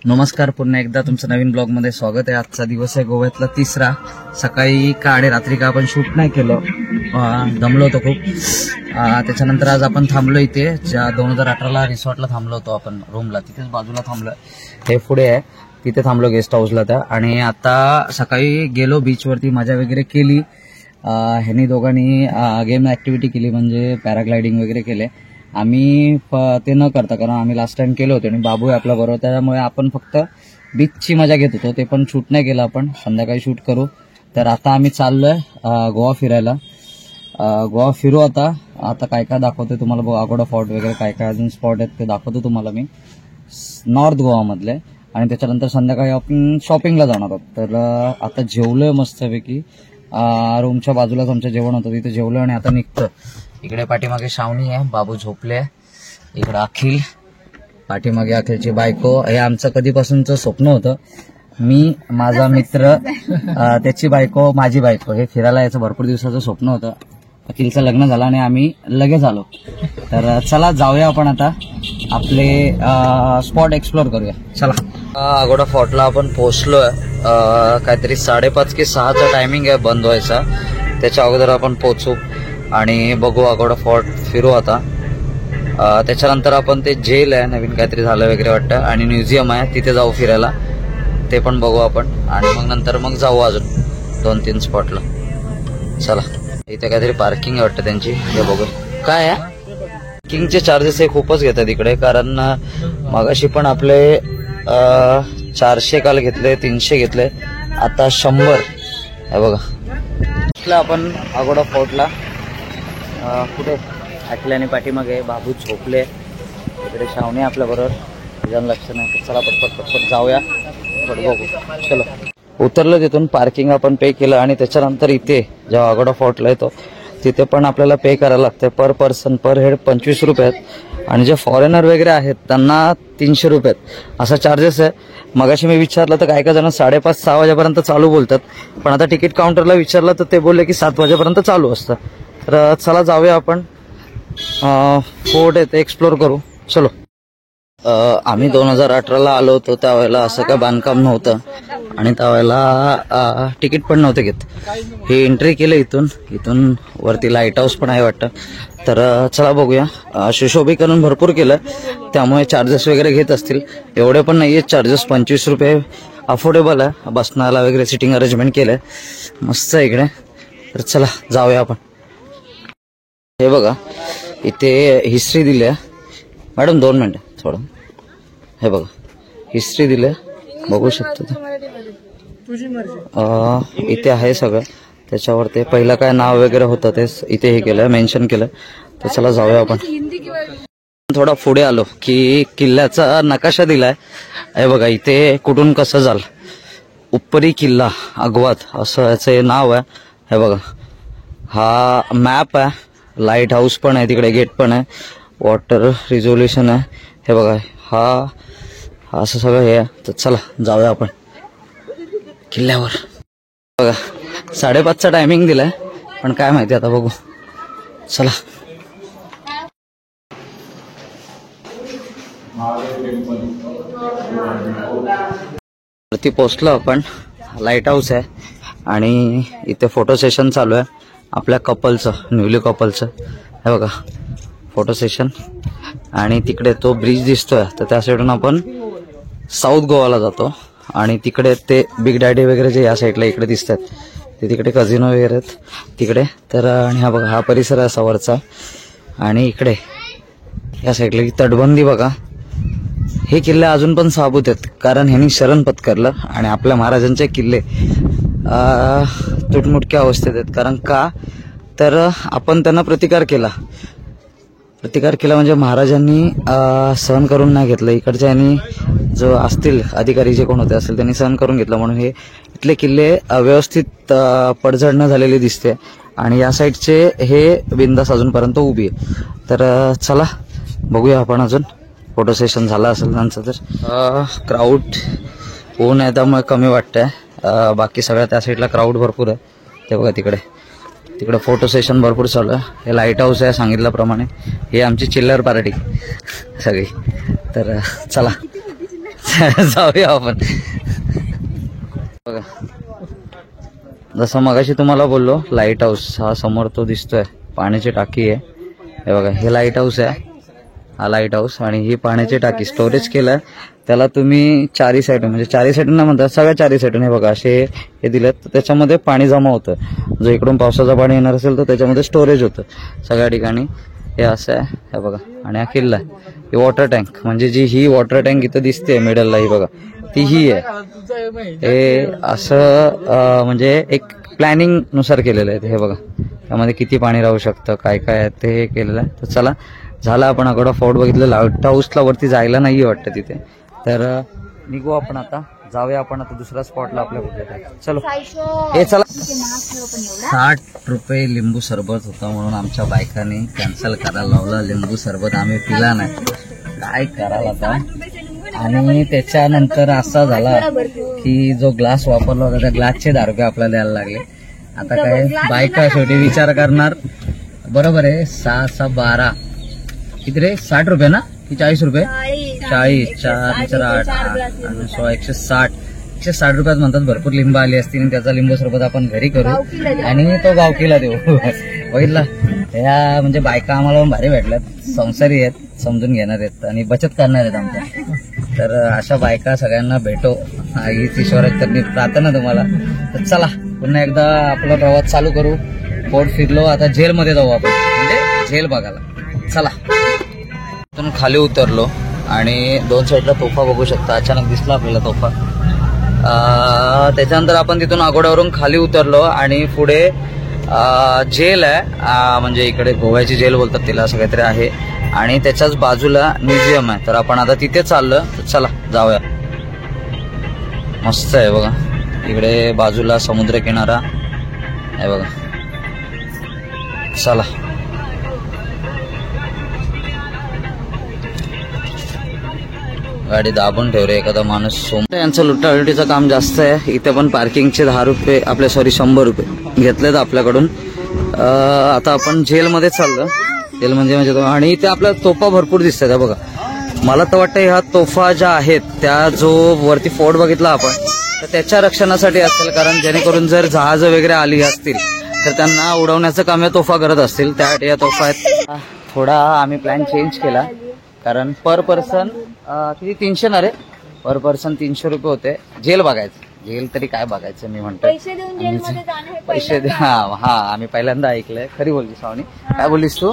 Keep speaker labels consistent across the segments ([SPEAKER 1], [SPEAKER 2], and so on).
[SPEAKER 1] नमस्कार, पुन्हा एकदा तुमचं नवीन ब्लॉग मध्ये स्वागत आहे। आजचा दिवस आहे गोव्यातला तिसरा। सकाळी का आणि रात्री का आपण शूट नाही केलं, दमलो होतो खूप। त्याच्यानंतर आज आपण थांबलो इथे 2018ला रिसॉर्टला थांबलो होतो आपण रूमला, तिथेच बाजूला थांबलो। हे पुढे आहे, तिथे थांबलो गेस्ट हाऊसला त्या। आणि आता सकाळी गेलो बीचवरती, मजा वगैरे केली। ह्यांनी दोघांनी गेम ऍक्टिव्हिटी केली, म्हणजे पॅराग्लायडिंग वगैरे केले। आम्ही ते न करता, कारण आम्ही लास्ट टाइम केले होते आणि बाबू आहे आपला बरोबर, त्यामुळे आपण फक्त बीचची मजा घेत होतो। ते पण शूट नाही केलं आपण, संध्याकाळी शूट करू। तर आता आम्ही चाललोय गोवा फिरायला। गोवा फिरू आता काय काय दाखवतोय तुम्हाला, बघा अगोडा फोर्ट वगैरे काय काय अजून स्पॉट आहेत ते दाखवतो तुम्हाला मी नॉर्थ गोवामधले। आणि त्याच्यानंतर संध्याकाळी आपण शॉपिंगला जाणार आहोत। तर आता जेवलोय मस्तपैकी, रूमच्या बाजूलाच आमचं जेवण होतं, तिथे जेवलोय आणि आता निघतं। इकडे पाठीमागे श्रावणी आहे, बाबू झोपले, इकडे अखिल, पाठीमागे अखिलची बायको। हे आमचं कधीपासूनचं स्वप्न होतं, मी, माझा मित्र, त्याची बायको, माझी बायको, हे फिरायला याचं भरपूर दिवसाचं स्वप्न होतं। अखिलचं लग्न झालं आणि आम्ही लगेच आलो। तर चला जाऊया आपण आता आपले स्पॉट एक्सप्लोर करूया, चला। अगोडा फोर्टला आपण पोहोचलोय, काहीतरी 5:30 की 6चा टायमिंग आहे बंद व्हायचा, त्याच्या अगोदर आपण पोहोचू आणि बघू अगोडा फोर्ट फिरू आता। त्याच्यानंतर आपण ते जेल आहे, नवीन काहीतरी झालं वगैरे वाटतं, आणि म्युझियम आहे, तिथे जाऊ फिरायला, ते पण बघू आपण। आणि मग नंतर मग जाऊ अजून 2-3 स्पॉटला, चला। इथे काहीतरी पार्किंग आहे वाटतं त्यांची, हे बघू काय आहे। पार्किंगचे चार्जेस हे खूपच घेतात इकडे, कारण मगाशी पण आपले 400 काल घेतले, 300 घेतले, आता 100 आहे बघा। आपण अगोडा फोर्टला कुठे ऐकल्याने पाठीमागे बाबू झोपले, इकडे श्रावणी आपल्या बरोबर, जण लक्ष नाही। चला पटपट जाऊया, बघू, चलो। उतरलं तिथून, पार्किंग आपण पे केलं आणि त्याच्यानंतर इथे जेव्हा अगोडा फोर्टला येतो तिथे पण आपल्याला पे करायला लागतं। पर पर्सन पर हेड 25 रुपये आहेत, आणि जे फॉरेनर वगैरे आहेत त्यांना 300 रुपये आहेत, असा चार्जेस आहे। मगाशी मी विचारलं तर काय जण 5:30-6 वाजेपर्यंत चालू बोलतात, पण आता तिकीट काउंटरला विचारलं तर ते बोलले की 7 वाजेपर्यंत चालू असतं। तर चला जाऊया आपण, फोर्ट आहे ते एक्सप्लोर करू, चलो। आम्ही 2018ला आलो होतो, त्यावेळेला असं काय बांधकाम नव्हतं आणि त्यावेळेला तिकीट पण नव्हते घेत। हे एंट्री केलं इथून वरती लाईट हाऊस पण आहे वाटतं। तर चला बघूया, सुशोभीकरण भरपूर केलं, त्यामुळे चार्जेस वगैरे घेत असतील, एवढे पण नाहीये चार्जेस, 25 रुपये अफोर्डेबल आहे। बसण्याला वगैरे सिटिंग अरेंजमेंट केलंय, मस्त आहे इकडे। तर चला जाऊया आपण। हे बघा इथे हिस्ट्री दिली आहे, मॅडम 2 मिनिटं थोडं, हे बघा हिस्ट्री दिली, बघू शकतो इथे आहे सगळं, त्याच्यावर ते पहिलं काय नाव वगैरे होतं ते इथे हे केलं, मेन्शन केलं। तर चला जाऊया आपण। थोडा पुढे आलो की किल्ल्याचा नकाशा दिलाय, हे बघा इथे कुठून कसं झालं, उपरी किल्ला अगवात असं याचं नाव आहे। हे बघा हा मॅप आहे, लाईट हाऊस पण आहे तिकडे, गेट पण आहे, वॉटर रिझोल्युशन आहे, हे बघा हा असं सगळं हे आहे। तर चला जाऊया आपण किल्ल्यावर। बघा 5:30चा टायमिंग दिलाय, पण काय माहिती आता बघू, चला। वरती पोहोचलो आपण, लाईट हाऊस आहे आणि इथे फोटो सेशन चालू आहे आपल्या कपलचं, न्यूली कपलचं, हे बघा फोटो सेशन। आणि तिकडे तो ब्रिज दिसतोय, तर त्या साईडून आपण साऊथ गोवाला जातो, आणि तिकडे ते बिग डॅडी वगैरे जे या साईडला इकडे दिसतात ते तिकडे कझिनो वगैरे आहेत तिकडे। तर आणि हा बघा हा परिसर आहे सवरचा, आणि इकडे या साईडला की तटबंदी बघा, हे किल्ले अजून पण साबूत आहेत, कारण ह्यांनी शरण पत्करलं आणि आपल्या महाराजांचे किल्ले तुटमुटक्या अवस्थेत आहेत। कारण का तर आपण त्यांना प्रतिकार केला म्हणजे महाराजांनी सहन करून नाही घेतलं, इकडच्या यांनी जो असतील अधिकारी जे कोण होते असेल त्यांनी सहन करून घेतलं, म्हणून हे इथले किल्ले व्यवस्थित पडझड न झालेले दिसते, आणि या साईडचे हे बिंदास अजूनपर्यंत उभी आहे। तर चला बघूया आपण अजून, फोटो सेशन झालं असेल त्यांचं तर। क्राऊड ऊन आहे त्यामुळे कमी वाटतंय, बाकी सगळ्या त्या साईडला क्राऊड भरपूर आहे, ते बघा तिकडे फोटो सेशन भरपूर चालू आहे। हे लाईट हाऊस आहे सांगितल्याप्रमाणे, हे आमची चिल्लर पार्टी सगळी। तर चला जाऊया आपण. बघा जसं मगाशी तुम्हाला बोललो, लाईट हाऊस हा समोर तो दिसतोय, पाण्याची टाकी आहे. हे बघा हे लाईट हाऊस आहे, हा लाईट हाऊस. आणि ही पाण्याची टाकी स्टोरेज केलाय त्याला तुम्ही. चारी साईडून म्हणजे चारी साईडून ना म्हणतात, सगळ्या चारी साईडून हे बघा असे हे दिलेत. तर त्याच्यामध्ये पाणी जमा होतं. जो इकडून पावसाचं पाणी येणार असेल तर त्याच्यामध्ये स्टोरेज होतं सगळ्या ठिकाणी. हे असं आहे हे बघा. आणि हा किल्ला आहे, ही वॉटर टँक म्हणजे जी ही वॉटर टँक इथं दिसते मिडलला, ही बघा ती ही आहे. हे असं म्हणजे एक प्लॅनिंग नुसार केलेलं आहे. हे बघा त्यामध्ये किती पाणी राहू शकतं, काय काय आहे ते हे केलेलं आहे. तर चला झाला, आपण अगोदर फोर्ट बघितलं. लाईट हाऊसला वरती जायला नाही वाटतं तिथे, तर निघू आपण आता. जाऊया आपण आता दुसऱ्या स्पॉटला आपल्या कुठे. चलो हे चला. 60 रुपये लिंबू सरबत होता म्हणून आमच्या बायकाने कॅन्सल करायला लावलं. लिंबू सरबत आम्ही पिला नाही, काय करायला आता. आणि त्याच्यानंतर असा झाला की जो ग्लास वापरला होता त्या ग्लासचे 10 रुपये आपल्याला द्यायला लागले. आता काय बायका शेवटी विचार करणार. बरोबर आहे, 6 6 12 किती रे, 60 रुपये ना की 40 रुपये, 40 4 8 आणि 16 160 रुपयात म्हणतात. भरपूर लिंब आली असतील आणि त्याचा लिंबू सरबत आपण घरी करू आणि तो गावकीला देऊ. बघितला, ह्या म्हणजे बायका आम्हाला भारी भेटल्यात, संसारी आहेत, समजून घेणार आहेत आणि बचत करणार आहेत आमच्या. तर अशा बायका सगळ्यांना भेटो हीच ईश्वराची प्रार्थना तुम्हाला. तर चला पुन्हा एकदा आपला प्रवास चालू करू. फोर्ट फिरलो, आता जेलमध्ये जाऊ आपण, म्हणजे जेल बघायला. चला तिथून खाली उतरलो आणि 2 साईडला तोफा बघू शकता. अचानक दिसला आपल्याला तोफा. त्याच्यानंतर आपण तिथून आगोड्यावरून खाली उतरलो आणि पुढे जेल आहे, म्हणजे इकडे गोव्याची जेल बोलतात तिला, असं काहीतरी आहे. आणि त्याच्याच बाजूला म्युझियम आहे. तर आपण आता तिथे चाललो, तर चला जाऊया. मस्त आहे बघा, इकडे बाजूला समुद्र किनारा आहे बघा. चला गाडी दाबून ठेव रे एखादा माणूस. यांचं लुटालुटीचं काम जास्त आहे. इथे पण पार्किंगचे 10 रुपये आपले 100 रुपये घेतलेत आपल्याकडून. आता आपण जेलमध्ये चाललो. जेल म्हणजे आणि इथे आपल्याला तोफा भरपूर दिसतात बघा. मला तर वाटतं ह्या तोफा ज्या आहेत त्या जो वरती फोर्ट बघितला आपण, तर त्याच्या रक्षणासाठी असेल. कारण जेणेकरून जर जहाज वगैरे आली असतील तर त्यांना उडवण्याचं काम या तोफा करत असतील, त्यासाठी या तोफा आहेत. थोडा आम्ही प्लॅन चेंज केला, कारण पर पर्सन किती 300 ना रे, पर पर्सन 300 रुपये होते. जेल बघायचं, जेल तरी काय बघायचं मी म्हणतो. पैसे हा आम्ही पहिल्यांदा ऐकलंय. खरी बोलली श्रावणी, काय बोललीस तू?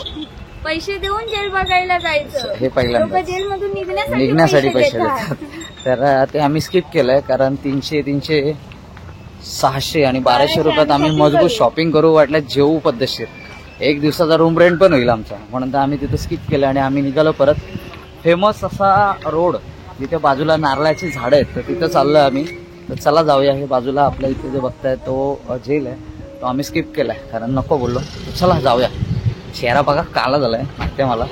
[SPEAKER 2] पैसे देऊन जेल बघायला जायचं,
[SPEAKER 1] हे पहिल्यांदा
[SPEAKER 2] जेलमधून
[SPEAKER 1] निघण्यासाठी पैसे देतात. तर ते आम्ही स्किप केलंय, कारण 300 600 आणि 1200 रुपयात आम्ही मजबूत शॉपिंग करू, वाटलं जेवू पद्धतशीर. 1 दिवसाचा रूम रेंट पण होईल आमचा, म्हणून आम्ही तिथं स्किप केलं आणि आम्ही निघालो परत. फेमस असा रोड जिथे बाजूला नारळाची झाडं आहेत, तर तिथं चाललोय आम्ही. तर चला जाऊया. हे बाजूला आपल्या इथे जे बघताय तो जेल आहे, तो आम्ही स्किप केलाय कारण नको बोललो. चला जाऊया. चेहरा बघा काला झालाय ते मला.